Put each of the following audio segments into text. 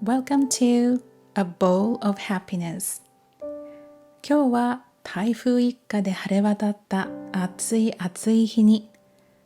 Welcome to a bowl of happiness. 今日は台風一過で晴れ渡った暑い暑い日に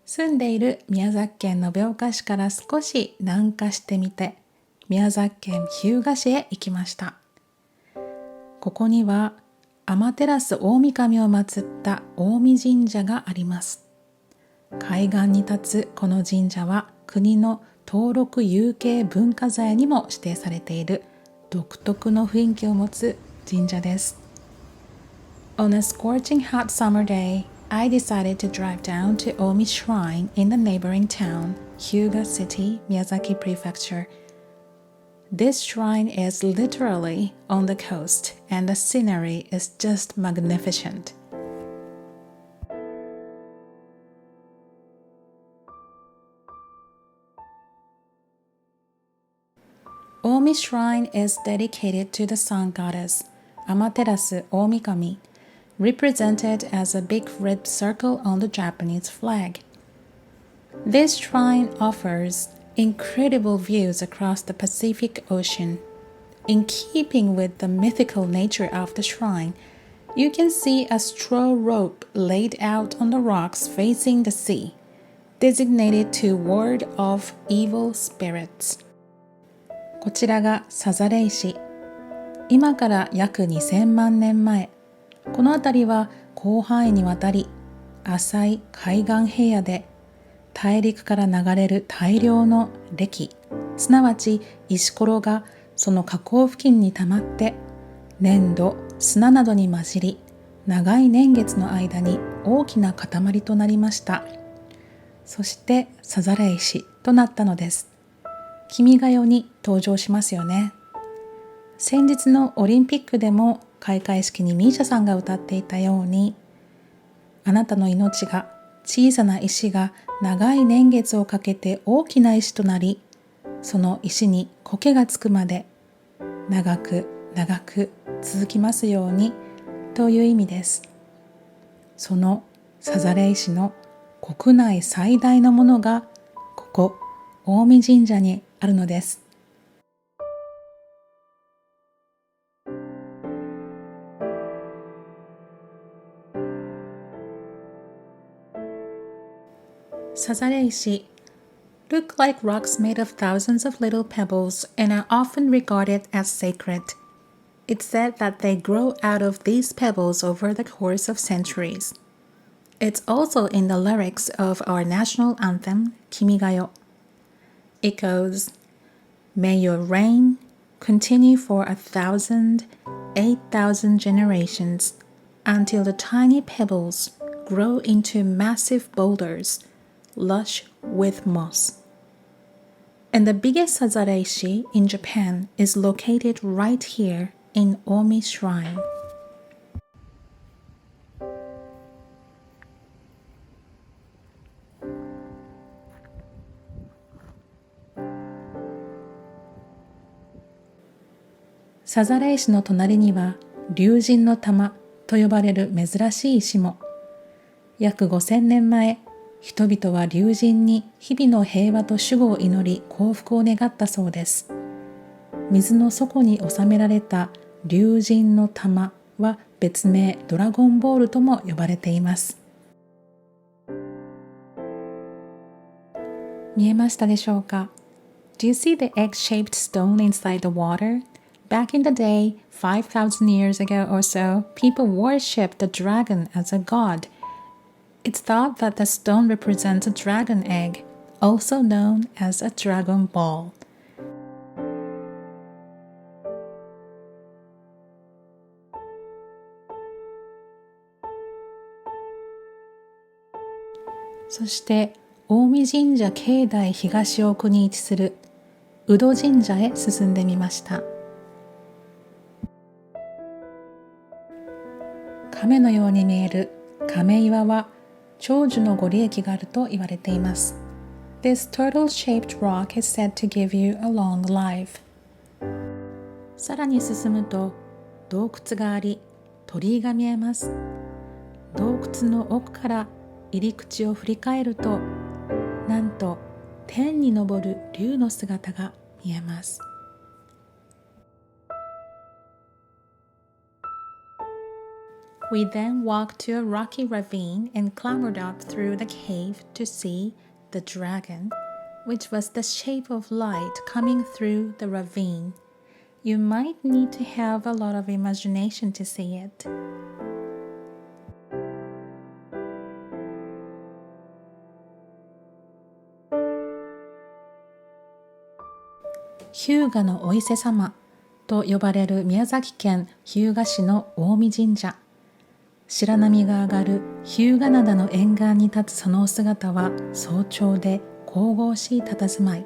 住んでいる宮崎県延岡市から少し南下してみて宮崎県日向市へ行きました。ここには天照大神を祀った大御神社があります。海岸に立つこの神社は国の登録有形文化財にも指定されている独特の雰囲気を持つ神社です。On a scorching hot summer day, I decided to drive down to Omi Shrine in the neighboring town, Hyuga City, Miyazaki Prefecture. This shrine is literally on the coast, and the scenery is just magnificent. Omi Shrine is dedicated to the sun goddess, Amaterasu Omikami, represented as a big red circle on the Japanese flag. This shrine offers incredible views across the Pacific Ocean. In keeping with the mythical nature of the shrine, you can see a straw rope laid out on the rocks facing the sea, designated to ward off evil spirits. こちらがさざれ石。今から約2000万年前、この辺りは広範囲にわたり浅い海岸平野で大陸から流れる大量の礫、すなわち石ころがその河口付近にたまって粘土、砂などに混じり長い年月の間に大きな塊となりました。そしてさざれ石となったのです。君が代に登場しますよね。先日のオリンピックでも開会式にミーシャさんが歌っていたように、あなたの命が小さな石が長い年月をかけて大きな石となり、その石に苔がつくまで長く長く続きますようにという意味です。そのさざれ石の国内最大のものがここ大御神社にあるのです。さざれ石 look like rocks made of thousands of little pebbles and are often regarded as sacred. It's said that they grow out of these pebbles over the course of centuries. It's also in the lyrics of our national anthem, 君が代. It goes, May your reign continue for 1,000, 8,000 generations until the tiny pebbles grow into massive boulders, lush with moss. And the biggest sazareishi in Japan is located right here in Omi Shrine. さざれ石の隣には龍神の玉と呼ばれる珍しい石も。約5000年前、人々は龍神に日々の平和と守護を祈り幸福を願ったそうです。水の底に収められた龍神の玉は別名ドラゴンボールとも呼ばれています。見えましたでしょうか？ Do you see the egg-shaped stone inside the water? Back in the day, 5,000 years ago or so, people worshipped the dragon as a god. It's thought that the stone represents a dragon egg, also known as a dragon ball. そして大御神社境内東奥に位置する宇土神社へ進んでみました。亀のように見える亀岩は長寿のご利益があると言われています。This turtle-shaped rock is said to give you a long life. さらに進むと洞窟があり、鳥居が見えます。洞窟の奥から入り口を振り返ると、なんと天に昇る竜の姿が見えます。We then walked to a rocky ravine and clambered up through the cave to see the dragon, which was the shape of light coming through the ravine. You might need to have a lot of imagination to see it. 日向のお伊勢様と呼ばれる宮崎県日向市の大御神社。白波が上がる日向灘の沿岸に立つそのお姿は早朝で神々しい佇まい。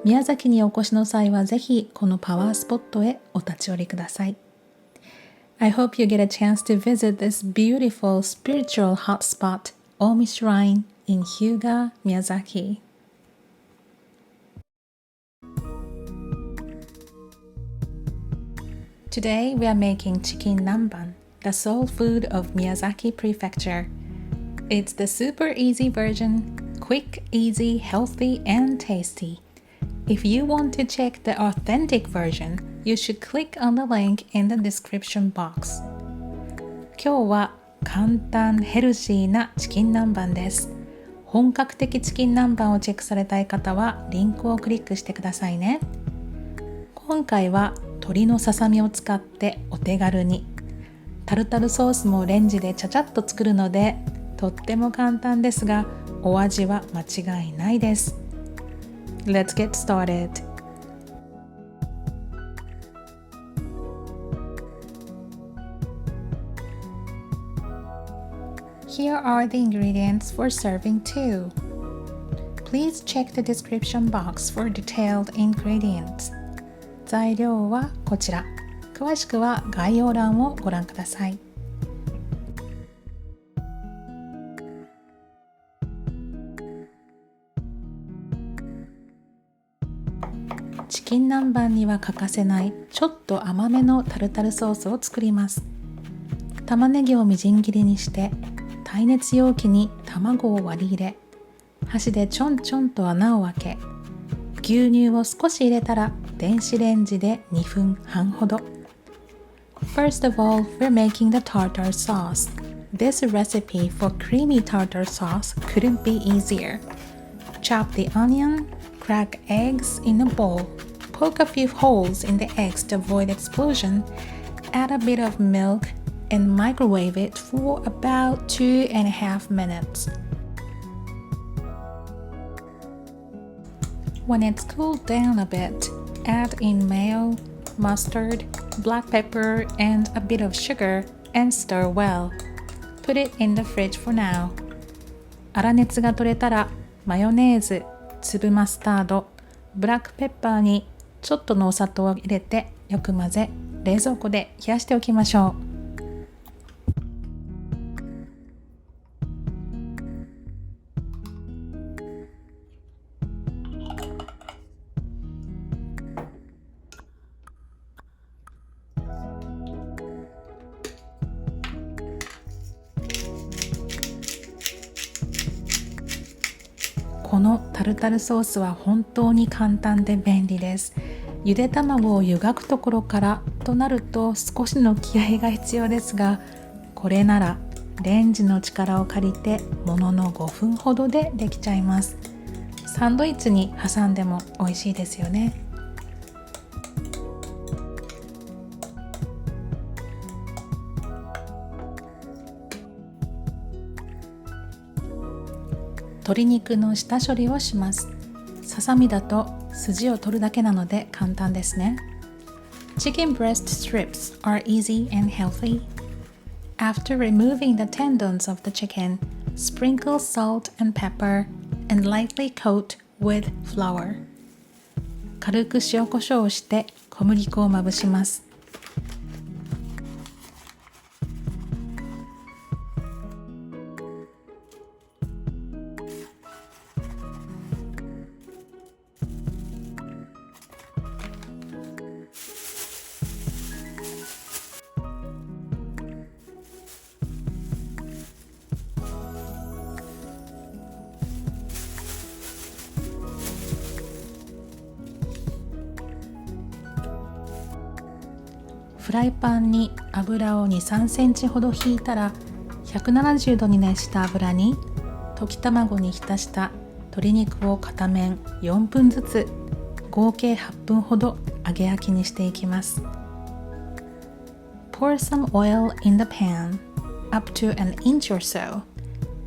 宮崎にお越しの際はぜひこのパワースポットへお立ち寄りください。I hope you get a chance to visit this beautiful spiritual hotspot, Omi Shrine in Hyuga, Miyazaki. Today we are making Chicken Nanban, the soul food of Miyazaki Prefecture. It's the super easy version, quick, easy, healthy, and tasty. If you want to check the authentic version, you should click on the link in the description box. 今日は簡単ヘルシーなチキン南蛮です。本格的チキン南蛮をチェックされたい方はリンクをクリックしてくださいね。今回は鶏のささみを使ってお手軽に、タルタルソースもレンジでちゃちゃっと作るのでとっても簡単ですがお味は間違いないです。Let's get started. Here are the ingredients for serving two. Please check the description box for detailed ingredients. 材料はこちら。詳しくは概要欄をご覧ください。チキン南蛮には欠かせないちょっと甘めのタルタルソースを作ります。玉ねぎをみじん切りにして耐熱容器に卵を割り入れ、箸でちょんちょんと穴を開け、牛乳を少し入れたら電子レンジで2分半ほど。First of all, we're making the tartar sauce. This recipe for creamy tartar sauce couldn't be easier. Chop the onion, crack eggs in a bowl, poke a few holes in the eggs to avoid explosion, add a bit of milk, and microwave it for about 2.5 minutes. When it's cooled down a bit, add in mayo, mustard, black pepper, and a bit of sugar and stir well. Put it in the fridge for now. 粗熱が取れたらマヨネーズ、粒マスタード、ブラックペッパーにちょっとのお砂糖を入れてよく混ぜ、冷蔵庫で冷やしておきましょう。このタルタルソースは本当に簡単で便利です。ゆで卵を湯がくところからとなると少しの気合が必要ですが、これならレンジの力を借りてものの5分ほどでできちゃいます。サンドイッチに挟んでも美味しいですよね。鶏肉の下処理をします。ささみだと筋を取るだけなので簡単ですね。Chicken breast strips are easy and healthy. After removing the tendons of the chicken, sprinkle salt and pepper and lightly coat with flour. 軽く塩コショウをして小麦粉をまぶします。フライパンに油を 2,3 センチほど引いたら、170度に熱した油に溶き卵に浸した鶏肉を片面4分ずつ合計8分ほど揚げ焼きにしていきます。Pour some oil in the pan up to an inch or so,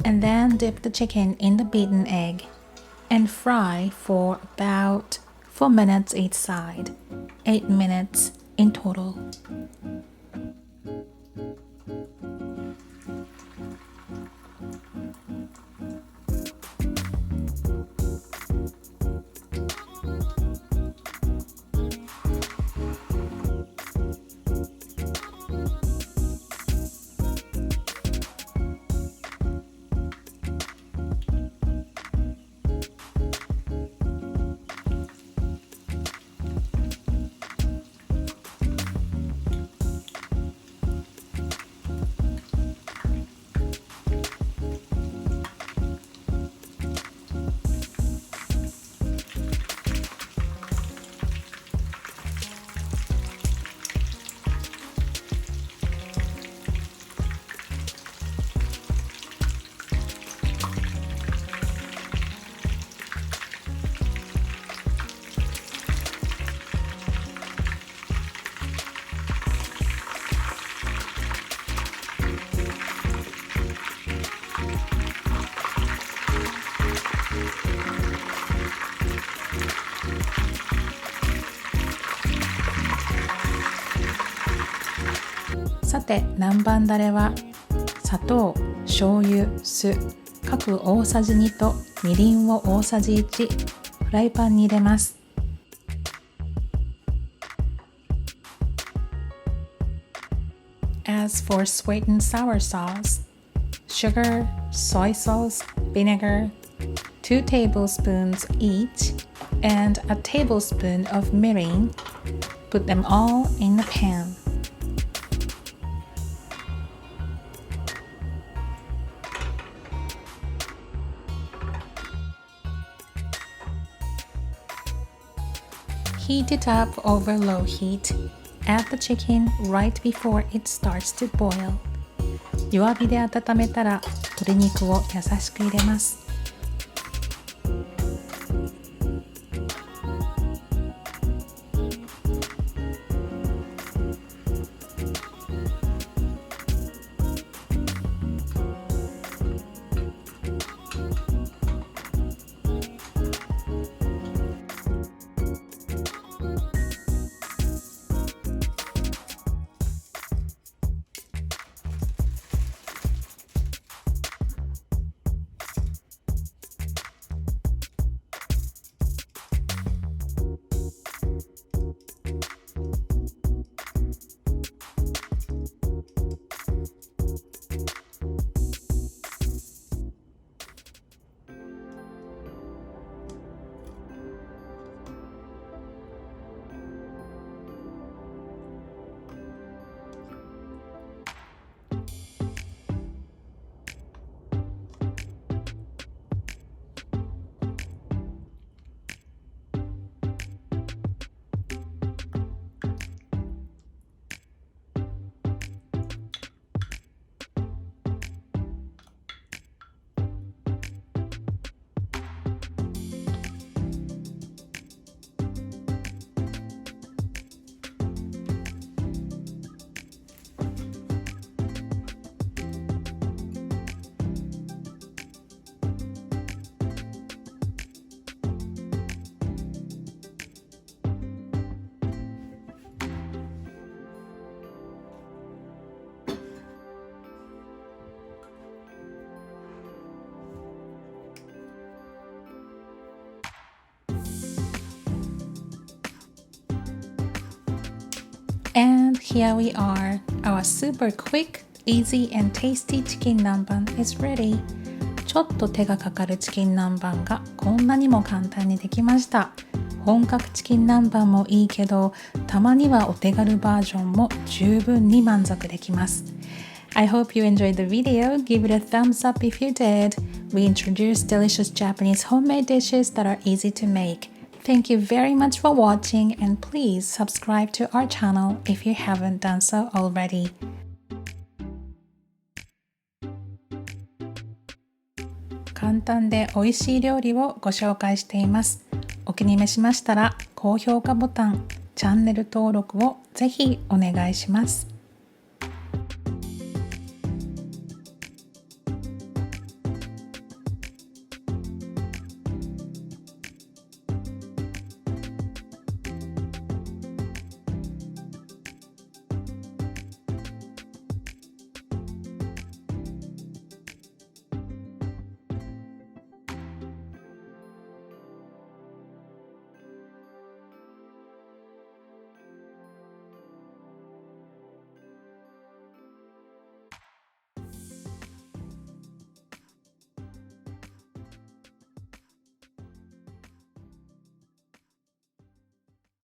and then dip the chicken in the beaten egg and fry for about 4 minutes each side, 8 minutes in total. さて、南蛮だれは砂糖、醤油、酢各大さじ2とみりんを大さじ1、フライパンに入れます。As for sweet and sour sauce, sugar, soy sauce, vinegar, 2 tablespoons each, and a tablespoon of mirin. Put them all in the pan. Heat it up over low heat. Add the chicken right before it starts to boil. 弱火で温めたら鶏肉を優しく入れます。And here we are. Our super quick, easy and tasty chicken nanban is ready. ちょっと手がかかるチキン南蛮がこんなにも簡単にできました。本格チキン南蛮もいいけど、たまにはお手軽バージョンも十分に満足できます。I hope you enjoyed the video. Give it a thumbs up if you did. We introduced delicious Japanese homemade dishes that are easy to make. Thank you very much for watching and please subscribe to our channel if you haven't done so already. 簡単で美味しい料理をご紹介しています。お気に召しましたら高評価ボタン、チャンネル登録をぜひお願いします。